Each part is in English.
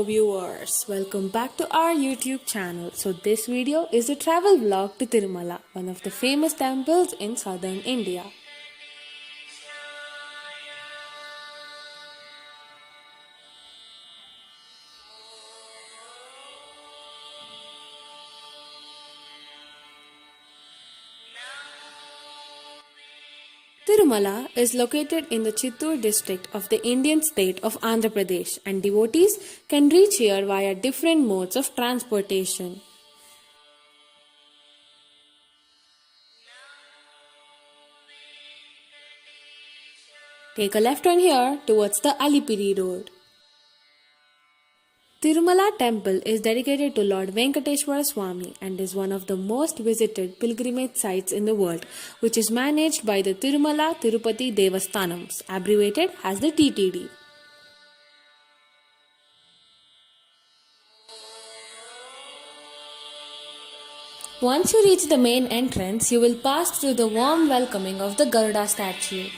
Hello viewers, welcome back to our YouTube channel. So this video is a travel vlog to Tirumala, one of the famous temples in southern India. Tirumala is located in the Chittoor district of the Indian state of Andhra Pradesh, and devotees can reach here via different modes of transportation. Take a left turn here towards the Alipiri road. Tirumala temple is dedicated to Lord Venkateshwara Swami and is one of the most visited pilgrimage sites in the world, which is managed by the Tirumala Tirupati Devasthanams, abbreviated as the TTD. Once you reach the main entrance, you will pass through the warm welcoming of the Garuda statue.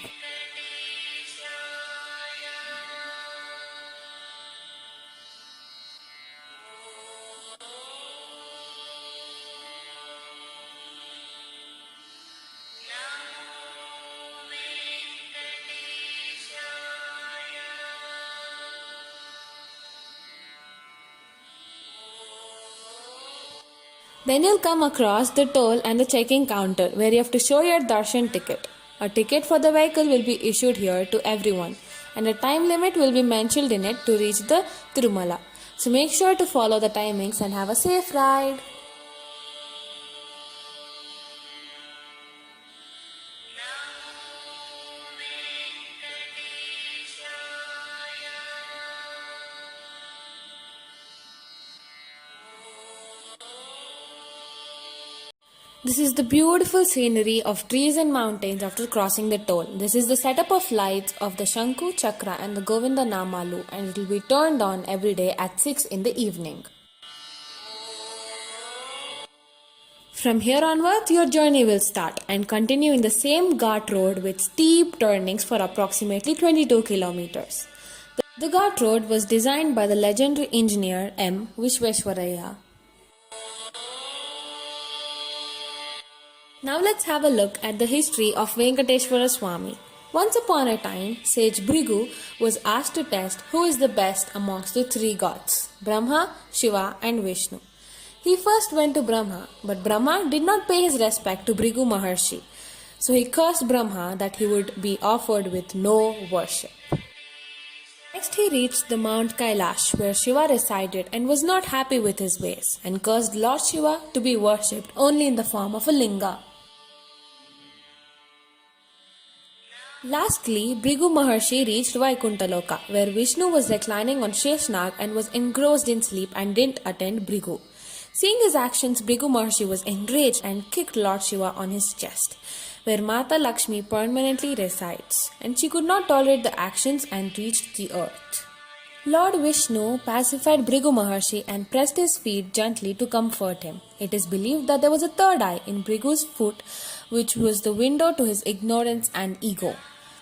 Then you'll come across the toll and the checking counter where you have to show your darshan ticket. A ticket for the vehicle will be issued here to everyone, and a time limit will be mentioned in it to reach the Tirumala. So make sure to follow the timings and have a safe ride. This is the beautiful scenery of trees and mountains after crossing the toll. This is the setup of lights of the Shanku, Chakra and the Govinda Namalu, and it will be turned on every day at 6 in the evening. From here onwards, your journey will start and continue in the same Ghat road with steep turnings for approximately 22 kilometers. The Ghat road was designed by the legendary engineer M. Vishweshwaraya. Now let's have a look at the history of Venkateshwara Swami. Once upon a time, sage Bhrigu was asked to test who is the best amongst the three gods, Brahma, Shiva and Vishnu. He first went to Brahma, but Brahma did not pay his respect to Bhrigu Maharshi. So he cursed Brahma that he would be offered with no worship. Next he reached the Mount Kailash where Shiva resided and was not happy with his ways and cursed Lord Shiva to be worshipped only in the form of a linga. Lastly, Bhrigu Maharshi reached Vaikuntha where Vishnu was reclining on Sheshnag and was engrossed in sleep and didn't attend Bhrigu. Seeing his actions, Bhrigu Maharshi was enraged and kicked Lord Shiva on his chest, where Mata Lakshmi permanently resides, and she could not tolerate the actions and reached the earth. Lord Vishnu pacified Bhrigu Maharshi and pressed his feet gently to comfort him. It is believed that there was a third eye in Bhrigu's foot, which was the window to his ignorance and ego.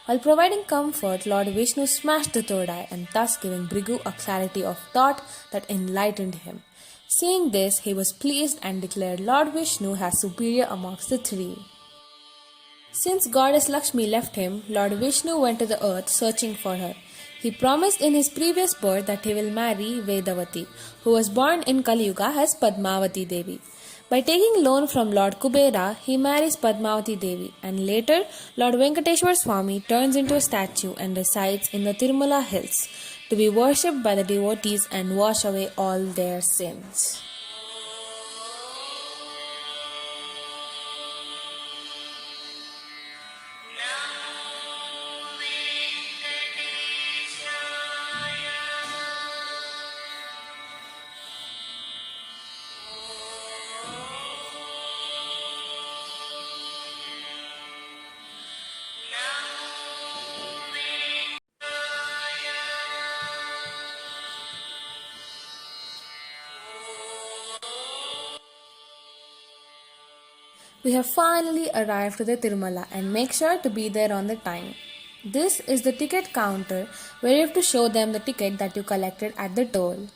While providing comfort, Lord Vishnu smashed the third eye and thus giving Bhrigu a clarity of thought that enlightened him. Seeing this, he was pleased and declared Lord Vishnu as superior amongst the three. Since goddess Lakshmi left him, Lord Vishnu went to the earth searching for her. He promised in his previous birth that he will marry Vedavati, who was born in Kali Yuga as Padmavati Devi. By taking loan from Lord Kubera, he marries Padmavati Devi, and later Lord Venkateshwara Swami turns into a statue and resides in the Tirumala hills to be worshipped by the devotees and wash away all their sins. We have finally arrived to the Tirumala and make sure to be there on the time. This is the ticket counter where you have to show them the ticket that you collected at the toll.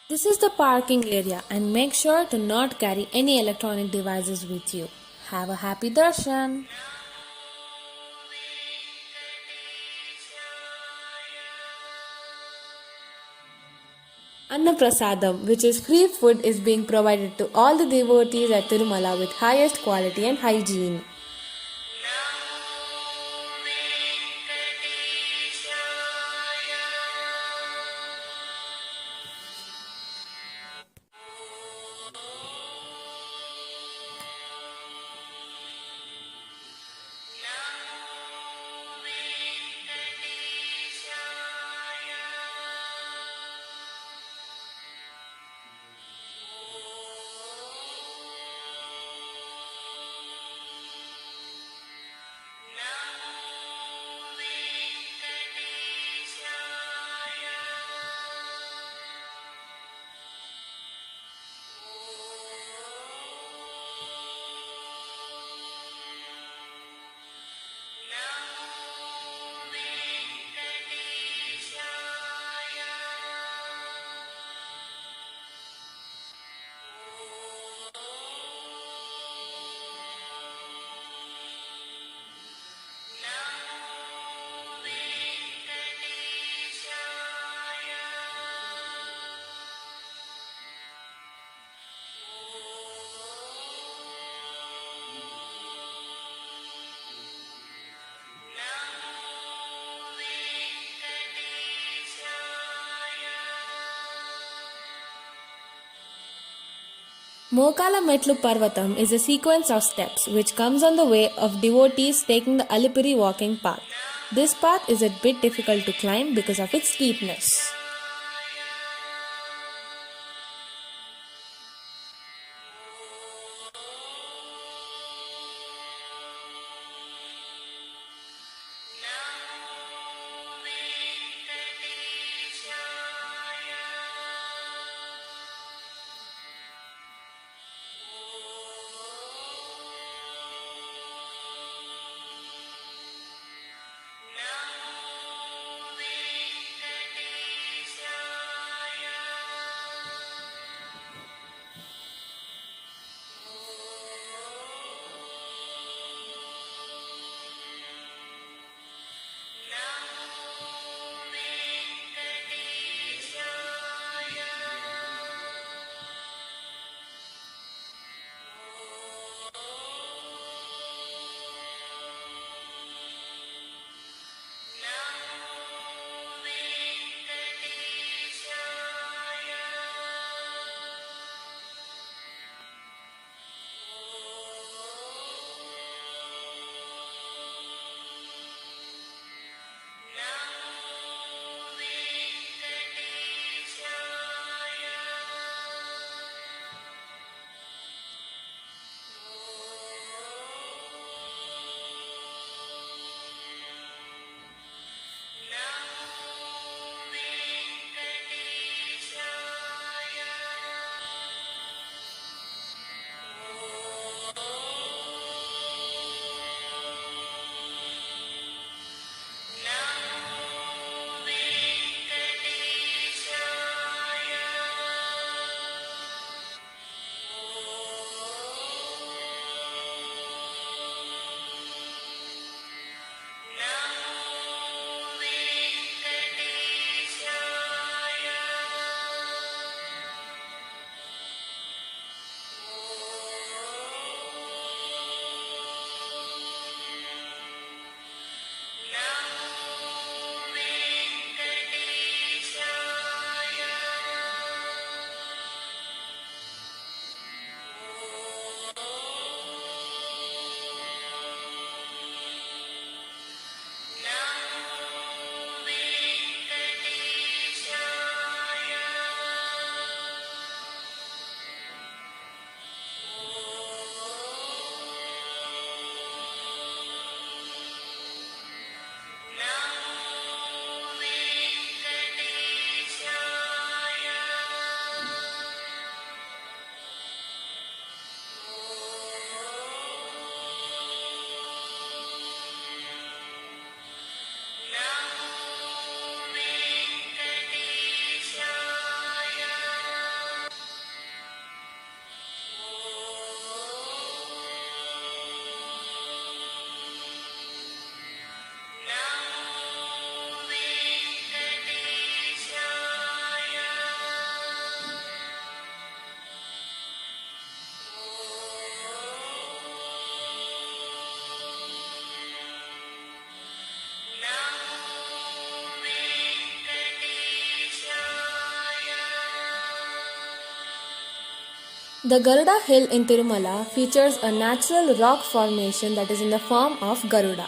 This is the parking area and make sure to not carry any electronic devices with you. Have a happy darshan. Annaprasadam, which is free food, is being provided to all the devotees at Tirumala with highest quality and hygiene. Mokala Metlu Parvatam is a sequence of steps which comes on the way of devotees taking the Alipuri walking path. This path is a bit difficult to climb because of its steepness. The Garuda Hill in Tirumala features a natural rock formation that is in the form of Garuda.